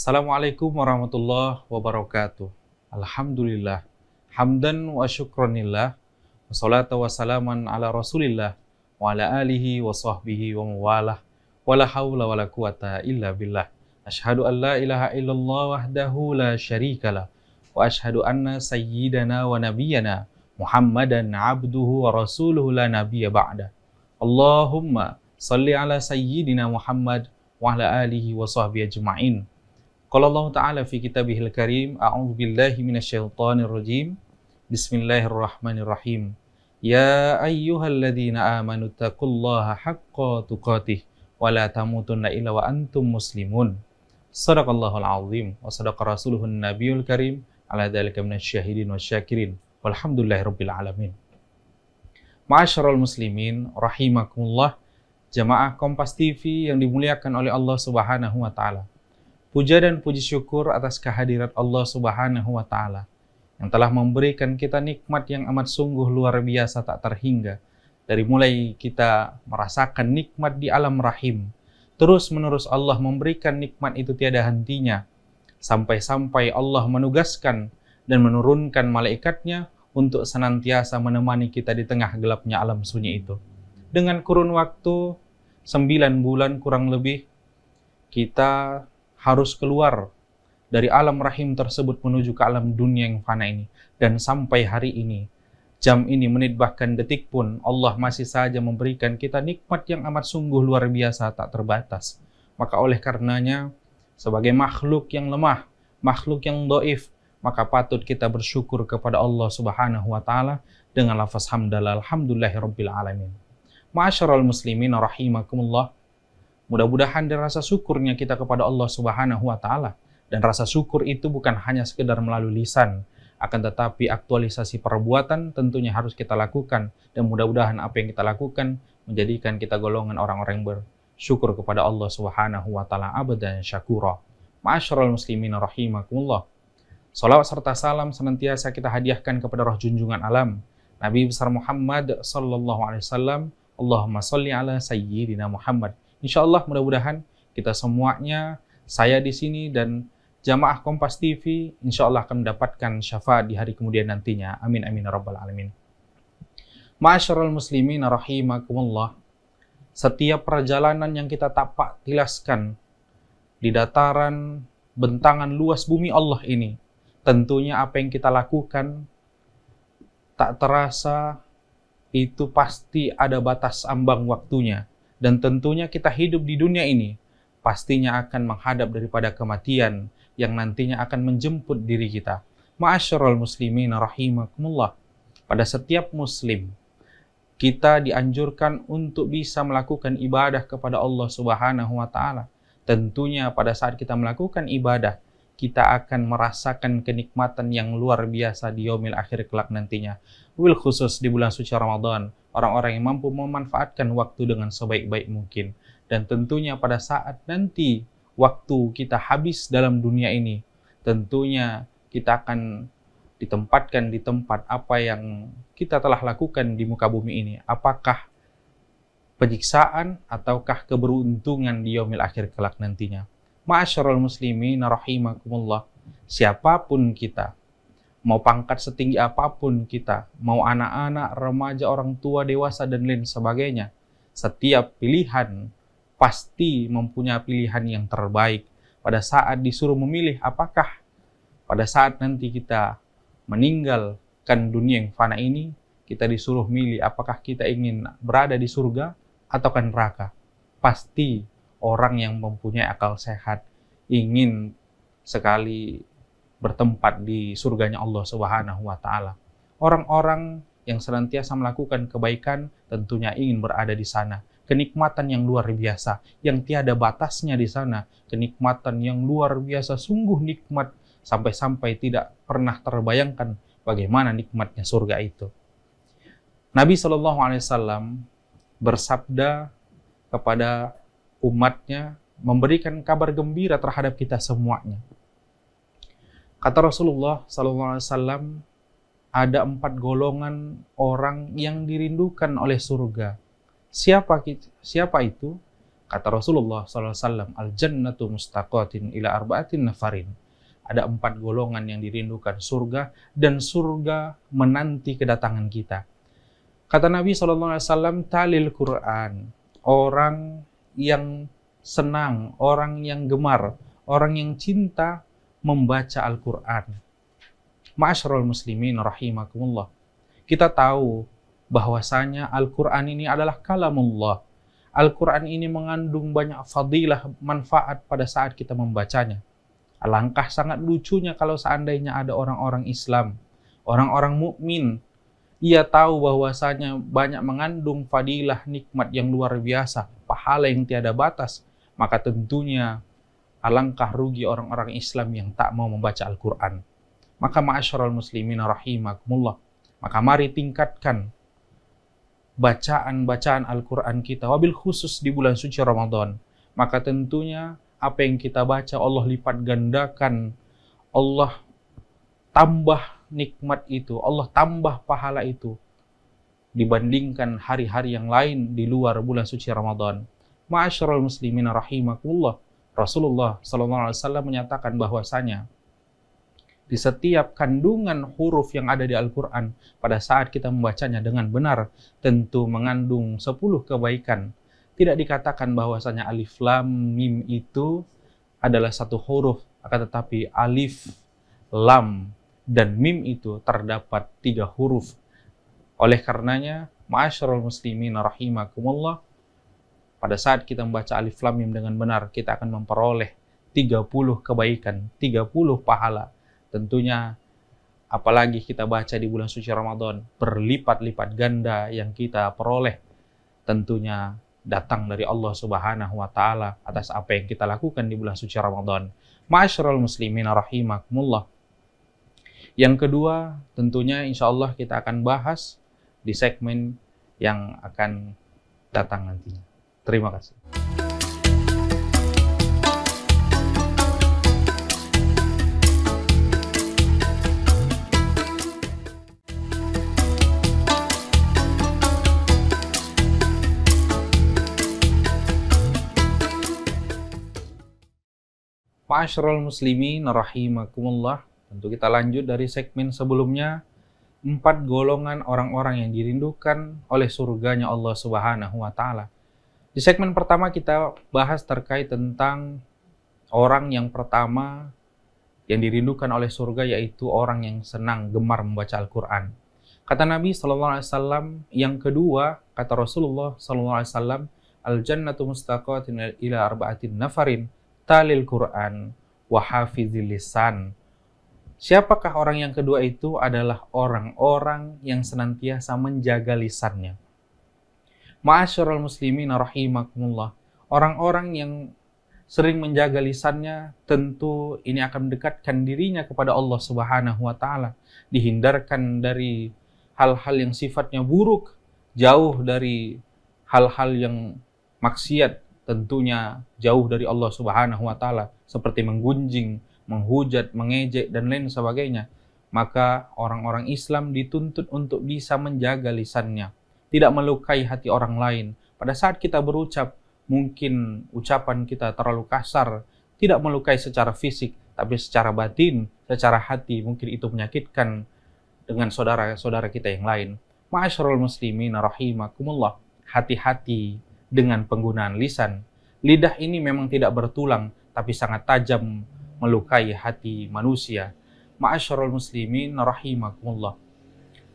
Assalamualaikum warahmatullahi wabarakatuh. Alhamdulillah. Hamdan wa syukronillah. Wassalatu wassalaman ala rasulillah. Wa ala alihi wa sahbihi wa mawalah. Wa la hawla wa la quwata illa billah. Ashhadu an la ilaha illallah wahdahu la syarikalah. Wa ashhadu anna sayyidana wa nabiyyana Muhammadan abduhu wa rasuluhu la nabiyya ba'da. Allahumma salli ala sayyidina Muhammad wa ala alihi wa sahbihi ajma'in. Qala Allah Ta'ala fi kitabihil karim, a'udzu billahi minasyaitonir rajim. Bismillahirrahmanirrahim. Ya ayyuhalladzina amanu taqullaha haqqa tuqatih wa la tamutunna illa wa antum muslimun. Shadaqallahul azim wa shadaqa rasuluhun nabiyul karim ala dzalika minasyahidin wasyakirin. Walhamdulillahirabbil alamin. Ma'asyiral muslimin rahimakumullah, jamaah Kompas TV yang dimuliakan oleh Allah Subhanahu wa taala. Puja dan puji syukur atas kehadirat Allah Subhanahu wa taala yang telah memberikan kita nikmat yang amat sungguh luar biasa tak terhingga. Dari mulai kita merasakan nikmat di alam rahim, terus menerus Allah memberikan nikmat itu tiada hentinya, sampai-sampai Allah menugaskan dan menurunkan malaikatnya untuk senantiasa menemani kita di tengah gelapnya alam sunyi itu. Dengan kurun waktu 9 bulan kurang lebih, kita harus keluar dari alam rahim tersebut menuju ke alam dunia yang fana ini. Dan sampai hari ini, jam ini, menit, bahkan detik pun, Allah masih saja memberikan kita nikmat yang amat sungguh luar biasa tak terbatas. Maka oleh karenanya, sebagai makhluk yang lemah, makhluk yang dhaif, maka patut kita bersyukur kepada Allah Subhanahu wa taala dengan lafaz hamdalah, alhamdulillahirabbil alamin. Ma'asyiral muslimin rahimakumullah. Mudah-mudahan dari rasa syukurnya kita kepada Allah Subhanahu wa taala, dan rasa syukur itu bukan hanya sekedar melalui lisan, akan tetapi aktualisasi perbuatan tentunya harus kita lakukan, dan mudah-mudahan apa yang kita lakukan menjadikan kita golongan orang-orang yang bersyukur kepada Allah Subhanahu wa taala abadan syakura. Ma'asyiral muslimin rahimakumullah. Salawat serta salam senantiasa kita hadiahkan kepada roh junjungan alam, Nabi besar Muhammad sallallahu alaihi wasallam. Allahumma sholli ala sayyidina Muhammad. Insyaallah mudah-mudahan kita semuanya, saya di sini dan jamaah Kompas TV, insyaallah akan mendapatkan syafaat di hari kemudian nantinya. Amin amin ya rabbal alamin. Ma'asyiral muslimin rahimakumullah. Setiap perjalanan yang kita tapak tilaskan di dataran bentangan luas bumi Allah ini, tentunya apa yang kita lakukan tak terasa itu pasti ada batas ambang waktunya. Dan tentunya kita hidup di dunia ini pastinya akan menghadap daripada kematian yang nantinya akan menjemput diri kita. Ma'asyiral muslimin rahimakumullah. Pada setiap muslim, kita dianjurkan untuk bisa melakukan ibadah kepada Allah Subhanahu wa taala. Tentunya pada saat kita melakukan ibadah, kita akan merasakan kenikmatan yang luar biasa di yaumil akhir kelak nantinya. Wabil khusus di bulan suci Ramadan, orang-orang yang mampu memanfaatkan waktu dengan sebaik-baik mungkin. Dan tentunya pada saat nanti waktu kita habis dalam dunia ini, tentunya kita akan ditempatkan di tempat apa yang kita telah lakukan di muka bumi ini. Apakah penyiksaan ataukah keberuntungan di yaumil akhir kelak nantinya. Ma'asyiral muslimin rahimakumullah. Siapapun kita, mau pangkat setinggi apapun kita, mau anak-anak, remaja, orang tua, dewasa, dan lain sebagainya, setiap pilihan pasti mempunyai pilihan yang terbaik. Pada saat disuruh memilih, apakah pada saat nanti kita meninggalkan dunia yang fana ini, kita disuruh milih apakah kita ingin berada di surga atau neraka. Pasti orang yang mempunyai akal sehat ingin sekali bertempat di surganya Allah Subhanahu wa taala. Orang-orang yang senantiasa melakukan kebaikan tentunya ingin berada di sana. Kenikmatan yang luar biasa, yang tiada batasnya di sana. Kenikmatan yang luar biasa, sungguh nikmat, sampai-sampai tidak pernah terbayangkan bagaimana nikmatnya surga itu. Nabi SAW bersabda kepada umatnya, memberikan kabar gembira terhadap kita semuanya. Kata Rasulullah SAW, ada 4 golongan orang yang dirindukan oleh surga. Siapa itu? Kata Rasulullah SAW, al-jannatu mustaqatin ila arba'atin nafarin. Ada 4 golongan yang dirindukan surga, dan surga menanti kedatangan kita. Kata Nabi SAW, talil Quran, orang yang senang, orang yang gemar, orang yang cinta membaca Al-Quran. Ma'asyiral muslimin rahimakumullah. Kita tahu bahwasanya Al-Quran ini adalah kalamullah. Al-Quran ini mengandung banyak fadilah, manfaat pada saat kita membacanya. Alangkah sangat lucunya kalau seandainya ada orang-orang Islam, orang-orang mukmin, ia tahu bahwasanya banyak mengandung fadilah, nikmat yang luar biasa, pahala yang tiada batas, maka tentunya alangkah rugi orang-orang Islam yang tak mau membaca Al-Quran. Maka ma'asyiral muslimin rahimakumullah, maka mari tingkatkan bacaan-bacaan Al-Quran kita, wabil khusus di bulan suci Ramadan. Maka tentunya apa yang kita baca Allah lipat gandakan, Allah tambah nikmat itu, Allah tambah pahala itu dibandingkan hari-hari yang lain di luar bulan suci Ramadan. Ma'asyiral muslimin rahimakumullah, Rasulullah SAW menyatakan bahwasanya di setiap kandungan huruf yang ada di Al-Quran, pada saat kita membacanya dengan benar, tentu mengandung 10 kebaikan. Tidak dikatakan bahwasanya alif lam mim itu adalah satu huruf, akan tetapi alif, lam, dan mim itu terdapat 3 huruf. Oleh karenanya, ma'asyiral muslimin rahimakumullah, pada saat kita membaca alif lam mim dengan benar, kita akan memperoleh 30 kebaikan, 30 pahala. Tentunya apalagi kita baca di bulan suci Ramadan, berlipat-lipat ganda yang kita peroleh tentunya datang dari Allah Subhanahu wa taala atas apa yang kita lakukan di bulan suci Ramadan. Ma'asyiral muslimin rahimakumullah. Yang kedua, tentunya insyaallah kita akan bahas di segmen yang akan datang nantinya. Terima kasih. Ma'asyiral muslimin rahimakumullah. Tentu kita lanjut dari segmen sebelumnya, 4 golongan orang-orang yang dirindukan oleh surganya Allah Subhanahu wa taala. Di segmen pertama kita bahas terkait tentang orang yang pertama yang dirindukan oleh surga, yaitu orang yang senang, gemar membaca Al-Quran. Kata Nabi SAW, yang kedua, kata Rasulullah SAW, al-jannatu mustaqatin ila arba'atin nafarin, talil Quran wa hafizil lisan. Siapakah orang yang kedua itu? Adalah orang-orang yang senantiasa menjaga lisannya. Ma'asyiral muslimin rahimakumullah. Orang-orang yang sering menjaga lisannya, tentu ini akan mendekatkan dirinya kepada Allah Subhanahu wa taala, dihindarkan dari hal-hal yang sifatnya buruk, jauh dari hal-hal yang maksiat, tentunya jauh dari Allah Subhanahu wa taala, seperti menggunjing, menghujat, mengejek, dan lain sebagainya. Maka orang-orang Islam dituntut untuk bisa menjaga lisannya, tidak melukai hati orang lain. Pada saat kita berucap, mungkin ucapan kita terlalu kasar, tidak melukai secara fisik, tapi secara batin, secara hati, mungkin itu menyakitkan dengan saudara-saudara kita yang lain. Ma'asyiral muslimin rahimakumullah, hati-hati dengan penggunaan lisan. Lidah ini memang tidak bertulang, tapi sangat tajam melukai hati manusia. Ma'asyiral muslimin rahimakumullah.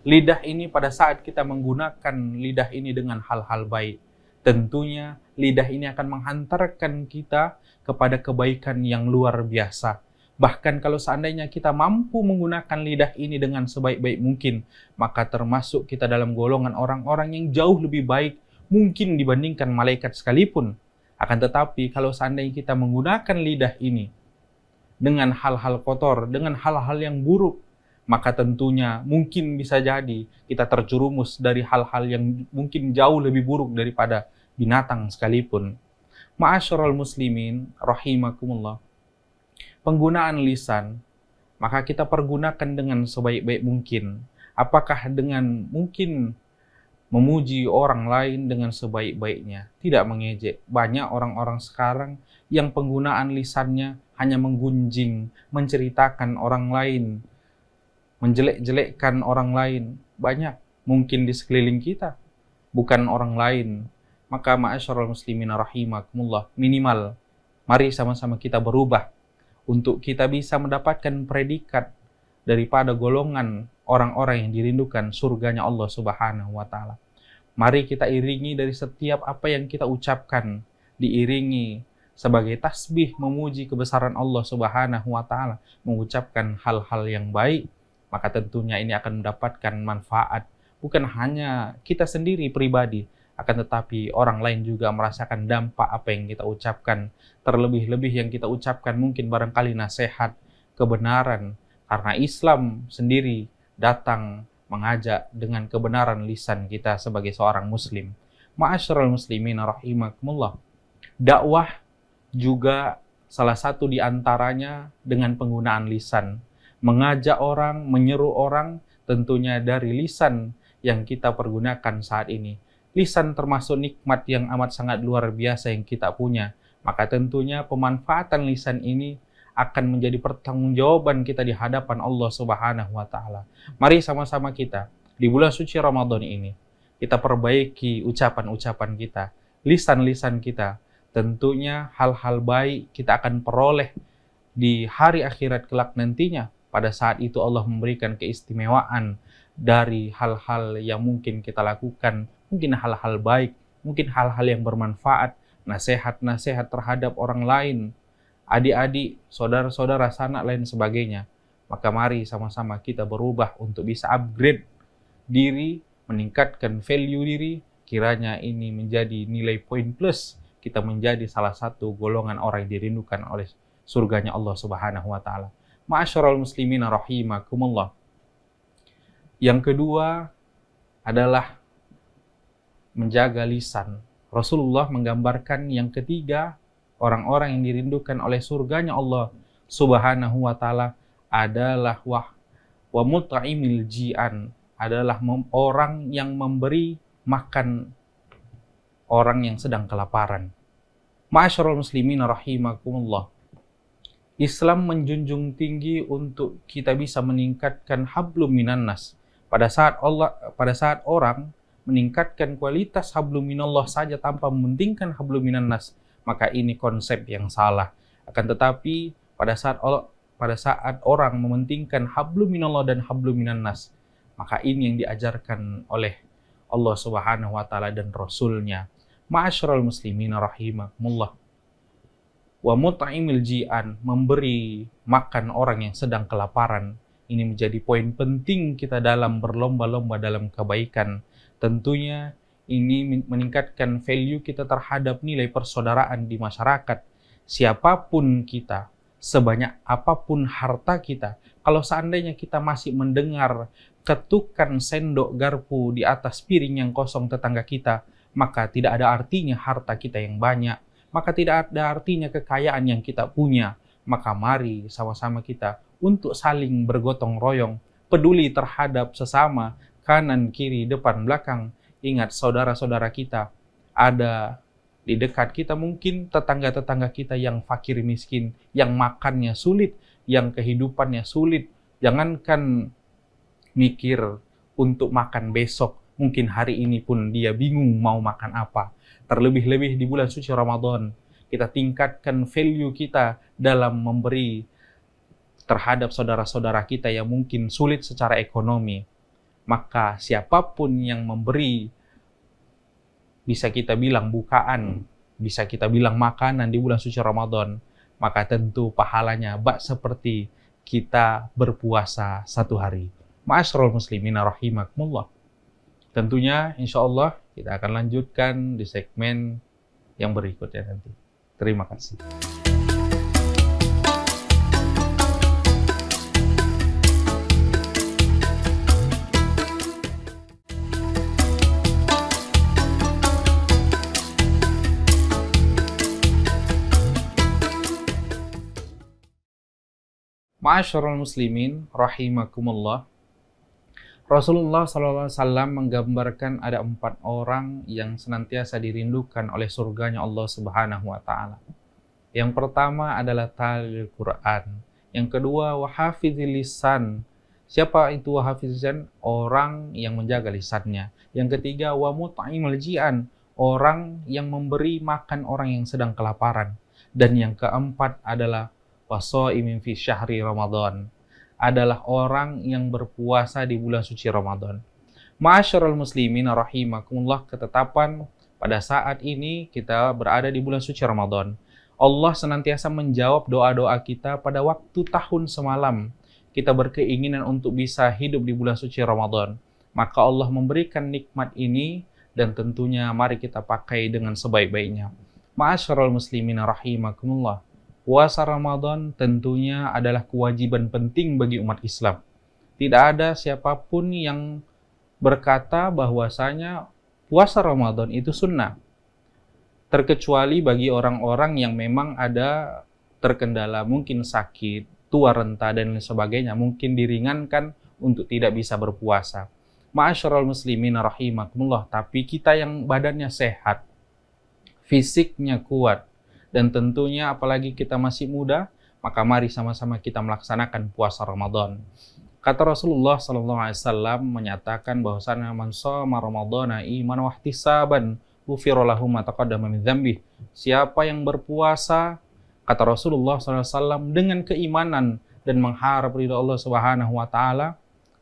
Lidah ini pada saat kita menggunakan lidah ini dengan hal-hal baik, tentunya lidah ini akan menghantarkan kita kepada kebaikan yang luar biasa. Bahkan kalau seandainya kita mampu menggunakan lidah ini dengan sebaik-baik mungkin, maka termasuk kita dalam golongan orang-orang yang jauh lebih baik mungkin dibandingkan malaikat sekalipun. Akan tetapi kalau seandainya kita menggunakan lidah ini dengan hal-hal kotor, dengan hal-hal yang buruk, maka tentunya mungkin bisa jadi kita terjerumus dari hal-hal yang mungkin jauh lebih buruk daripada binatang sekalipun. Ma'asyiral muslimin rahimakumullah. Penggunaan lisan, maka kita pergunakan dengan sebaik-baik mungkin. Apakah dengan mungkin memuji orang lain dengan sebaik-baiknya, tidak mengejek. Banyak orang-orang sekarang yang penggunaan lisannya hanya menggunjing, menceritakan orang lain, menjelek-jelekkan orang lain. Banyak mungkin di sekeliling kita, bukan orang lain. Maka ma'asyiral muslimin rahimakumullah, minimal mari sama-sama kita berubah untuk kita bisa mendapatkan predikat daripada golongan orang-orang yang dirindukan surganya Allah Subhanahu wa taala. Mari kita iringi dari setiap apa yang kita ucapkan, diiringi sebagai tasbih memuji kebesaran Allah Subhanahu wa taala, mengucapkan hal-hal yang baik, maka tentunya ini akan mendapatkan manfaat bukan hanya kita sendiri pribadi, akan tetapi orang lain juga merasakan dampak apa yang kita ucapkan. Terlebih-lebih yang kita ucapkan mungkin barangkali nasihat, kebenaran, karena Islam sendiri datang mengajak dengan kebenaran lisan kita sebagai seorang muslim. Ma'asyiral muslimin rahimakumullah. Dakwah juga salah satu di antaranya dengan penggunaan lisan. Mengajak orang, menyeru orang tentunya dari lisan yang kita pergunakan saat ini. Lisan termasuk nikmat yang amat sangat luar biasa yang kita punya. Maka tentunya pemanfaatan lisan ini akan menjadi pertanggungjawaban kita di hadapan Allah Subhanahu wa taala. Mari sama-sama kita di bulan suci Ramadan ini kita perbaiki ucapan-ucapan kita, lisan-lisan kita. Tentunya hal-hal baik kita akan peroleh di hari akhirat kelak nantinya. Pada saat itu Allah memberikan keistimewaan dari hal-hal yang mungkin kita lakukan, mungkin hal-hal baik, mungkin hal-hal yang bermanfaat, nasihat-nasihat terhadap orang lain, adik-adik, saudara-saudara, sanak lain sebagainya. Maka mari sama-sama kita berubah untuk bisa upgrade diri, meningkatkan value diri, kiranya ini menjadi nilai poin plus, kita menjadi salah satu golongan orang yang dirindukan oleh surganya Allah Subhanahu wa taala. Ma'asyiral muslimin rahimakumullah. Yang kedua adalah menjaga lisan. Rasulullah menggambarkan yang ketiga, orang-orang yang dirindukan oleh surganya Allah Subhanahu wa taala adalah wa mut'imil ji'an, adalah orang yang memberi makan orang yang sedang kelaparan. Ma'asyiral muslimin rahimakumullah. Islam menjunjung tinggi untuk kita bisa meningkatkan hablum minan nas. Pada saat orang meningkatkan kualitas hablum minallah saja tanpa mementingkan hablum minan nas, maka ini konsep yang salah. Akan tetapi pada saat orang mementingkan hablum minallah dan hablum minan nas, maka ini yang diajarkan oleh Allah Subhanahu wa taala dan Rasul-Nya. Ma'asyiral muslimin rahimakumullah. Wa mut'imil ji'an, memberi makan orang yang sedang kelaparan. Ini menjadi poin penting kita dalam berlomba-lomba dalam kebaikan. Tentunya ini meningkatkan value kita terhadap nilai persaudaraan di masyarakat. Siapapun kita, sebanyak apapun harta kita, kalau seandainya kita masih mendengar ketukan sendok garpu di atas piring yang kosong tetangga kita, maka tidak ada artinya harta kita yang banyak, maka tidak ada artinya kekayaan yang kita punya. Maka mari sama-sama kita untuk saling bergotong royong, peduli terhadap sesama, kanan, kiri, depan, belakang. Ingat saudara-saudara kita ada di dekat kita, mungkin tetangga-tetangga kita yang fakir miskin, yang makannya sulit, yang kehidupannya sulit. Jangankan mikir untuk makan besok, mungkin hari ini pun dia bingung mau makan apa. Terlebih-lebih di bulan suci Ramadan, kita tingkatkan value kita dalam memberi terhadap saudara-saudara kita yang mungkin sulit secara ekonomi. Maka siapapun yang memberi, bisa kita bilang bukaan, bisa kita bilang makanan di bulan suci Ramadan, maka tentu pahalanya bak seperti kita berpuasa satu hari. Ma'asyiral muslimin rahimakumullah. Tentunya insya Allah kita akan lanjutkan di segmen yang berikutnya nanti. Terima kasih. Ma'asyiral muslimin rahimakumullah. Rasulullah SAW menggambarkan ada 4 orang yang senantiasa dirindukan oleh surganya Allah Subhanahu wa Ta'ala. Yang pertama adalah talil Quran. Yang kedua, wahafizil lisan. Siapa itu wahafizil lisan? Orang yang menjaga lisannya. Yang ketiga, wa mut'imul ji'an. Orang yang memberi makan orang yang sedang kelaparan. Dan yang keempat adalah wasaimin fi syahri Ramadan. Adalah orang yang berpuasa di bulan suci Ramadan. Ma'asyiral muslimin rahimakumullah, ketetapan pada saat ini kita berada di bulan suci Ramadan. Allah senantiasa menjawab doa-doa kita pada waktu tahun semalam. Kita berkeinginan untuk bisa hidup di bulan suci Ramadan. Maka Allah memberikan nikmat ini dan tentunya mari kita pakai dengan sebaik-baiknya. Ma'asyiral muslimin rahimakumullah. Puasa Ramadan tentunya adalah kewajiban penting bagi umat Islam. Tidak ada siapapun yang berkata bahwasanya puasa Ramadan itu sunnah. Terkecuali bagi orang-orang yang memang ada terkendala, mungkin sakit, tua renta, dan lain sebagainya. Mungkin diringankan untuk tidak bisa berpuasa. Ma'asyiral muslimin rahimakumullah. Tapi kita yang badannya sehat, fisiknya kuat, dan tentunya apalagi kita masih muda, maka mari sama-sama kita melaksanakan puasa Ramadan. Kata Rasulullah SAW menyatakan bahwasanya man shoma Ramadhana imanan wa ihtisaban ghufira lahu ma taqaddama min dzambihi. Siapa yang berpuasa, kata Rasulullah SAW, dengan keimanan dan mengharap ridha Allah Subhanahu wa Ta'ala,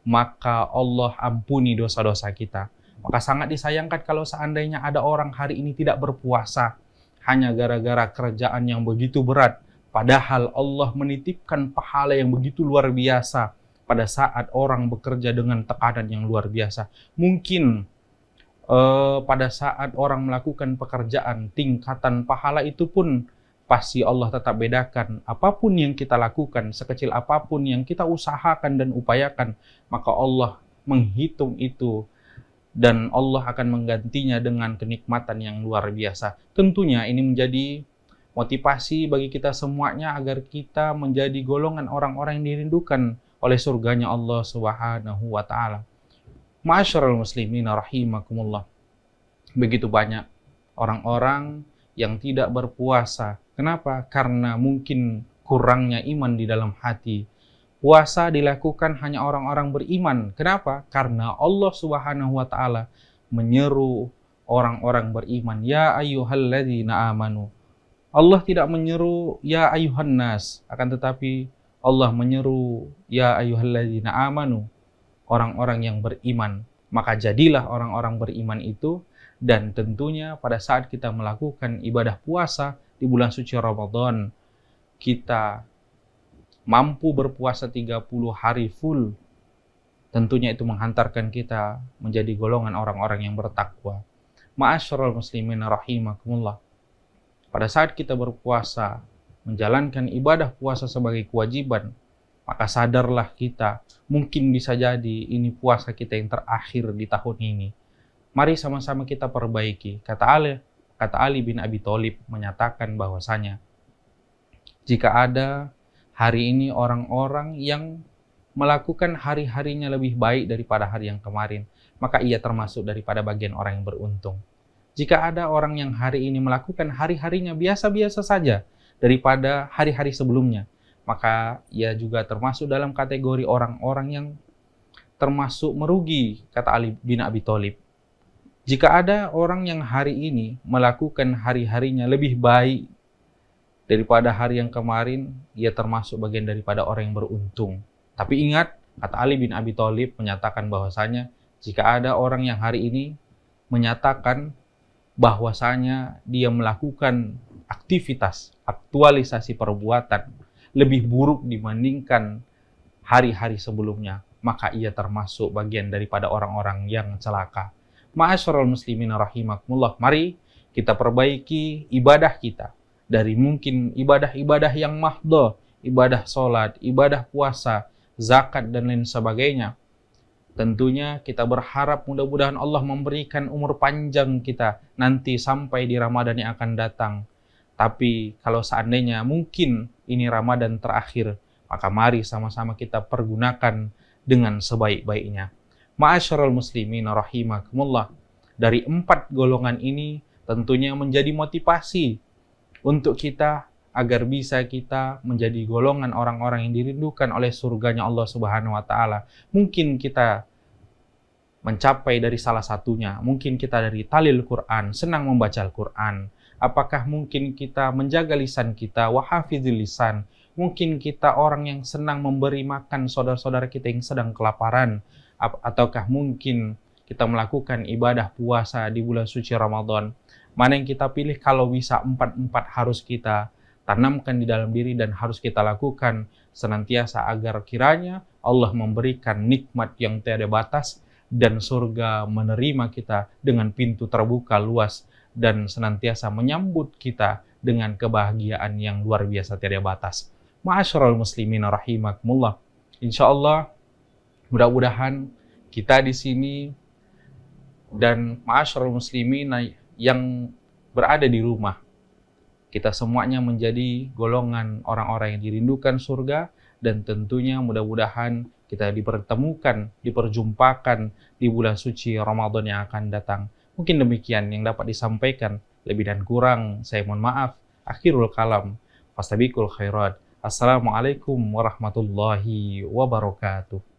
maka Allah ampuni dosa-dosa kita. Maka sangat disayangkan kalau seandainya ada orang hari ini tidak berpuasa hanya gara-gara kerjaan yang begitu berat, padahal Allah menitipkan pahala yang begitu luar biasa pada saat orang bekerja dengan tekanan yang luar biasa. Mungkin pada saat orang melakukan pekerjaan, tingkatan pahala itu pun pasti Allah tetap bedakan. Apapun yang kita lakukan, sekecil apapun yang kita usahakan dan upayakan, maka Allah menghitung itu dan Allah akan menggantinya dengan kenikmatan yang luar biasa. Tentunya ini menjadi motivasi bagi kita semuanya agar kita menjadi golongan orang-orang yang dirindukan oleh surganya Allah Subhanahu wa Ta'ala. Ma'asyiral muslimin rahimakumullah. Begitu banyak orang-orang yang tidak berpuasa. Kenapa? Karena mungkin kurangnya iman di dalam hati. Puasa dilakukan hanya orang-orang beriman. Kenapa? Karena Allah Subhanahu wa Ta'ala menyeru orang-orang beriman, ya ayyuhalladzina amanu. Allah tidak menyeru ya ayyuhan nas, akan tetapi Allah menyeru ya ayyuhalladzina amanu, orang-orang yang beriman. Maka jadilah orang-orang beriman itu, dan tentunya pada saat kita melakukan ibadah puasa di bulan suci Ramadan, kita mampu berpuasa 30 hari full, tentunya itu menghantarkan kita menjadi golongan orang-orang yang bertakwa. Ma'asyiral muslimin rahimakumullah. Pada saat kita berpuasa, menjalankan ibadah puasa sebagai kewajiban, maka sadarlah kita, mungkin bisa jadi ini puasa kita yang terakhir di tahun ini. Mari sama-sama kita perbaiki. Kata Ali bin Abi Thalib menyatakan bahwasanya, jika ada hari ini orang-orang yang melakukan hari-harinya lebih baik daripada hari yang kemarin, maka ia termasuk daripada bagian orang yang beruntung. Jika ada orang yang hari ini melakukan hari-harinya biasa-biasa saja daripada hari-hari sebelumnya, maka ia juga termasuk dalam kategori orang-orang yang termasuk merugi, kata Ali bin Abi Thalib. Jika ada orang yang hari ini melakukan hari-harinya lebih baik daripada hari yang kemarin, ia termasuk bagian daripada orang yang beruntung. Tapi ingat, kata Ali bin Abi Thalib menyatakan bahwasanya jika ada orang yang hari ini menyatakan bahwasanya dia melakukan aktivitas, aktualisasi perbuatan lebih buruk dibandingkan hari-hari sebelumnya, maka ia termasuk bagian daripada orang-orang yang celaka. Ma'asyiral muslimin rahimakumullah, mari kita perbaiki ibadah kita. Dari mungkin ibadah-ibadah yang mahdhah, ibadah sholat, ibadah puasa, zakat, dan lain sebagainya. Tentunya kita berharap mudah-mudahan Allah memberikan umur panjang kita nanti sampai di Ramadan yang akan datang. Tapi kalau seandainya mungkin ini Ramadan terakhir, maka mari sama-sama kita pergunakan dengan sebaik-baiknya. Ma'asyiral muslimin rahimakumullah. Dari 4 golongan ini tentunya menjadi motivasi untuk kita agar bisa kita menjadi golongan orang-orang yang dirindukan oleh surganya Allah Subhanahu wa taala. Mungkin kita mencapai dari salah satunya, mungkin kita dari talil Quran, senang membaca Al-Quran. Apakah mungkin kita menjaga lisan kita, wahafizil lisan? Mungkin kita orang yang senang memberi makan saudara-saudara kita yang sedang kelaparan, ataukah mungkin kita melakukan ibadah puasa di bulan suci Ramadan? Mana yang kita pilih? Kalau bisa 4-4 harus kita tanamkan di dalam diri dan harus kita lakukan senantiasa agar kiranya Allah memberikan nikmat yang tiada batas dan surga menerima kita dengan pintu terbuka luas dan senantiasa menyambut kita dengan kebahagiaan yang luar biasa tiada batas. Ma'asyiral muslimin rahimakumullah. Insyaallah mudah-mudahan kita di sini dan ma'asyiral muslimin yang berada di rumah, kita semuanya menjadi golongan orang-orang yang dirindukan surga, dan tentunya mudah-mudahan kita diperjumpakan di bulan suci Ramadan yang akan datang. Mungkin demikian yang dapat disampaikan. Lebih dan kurang saya mohon maaf. Akhirul kalam. Fastabiqul khairat. Assalamualaikum warahmatullahi wabarakatuh.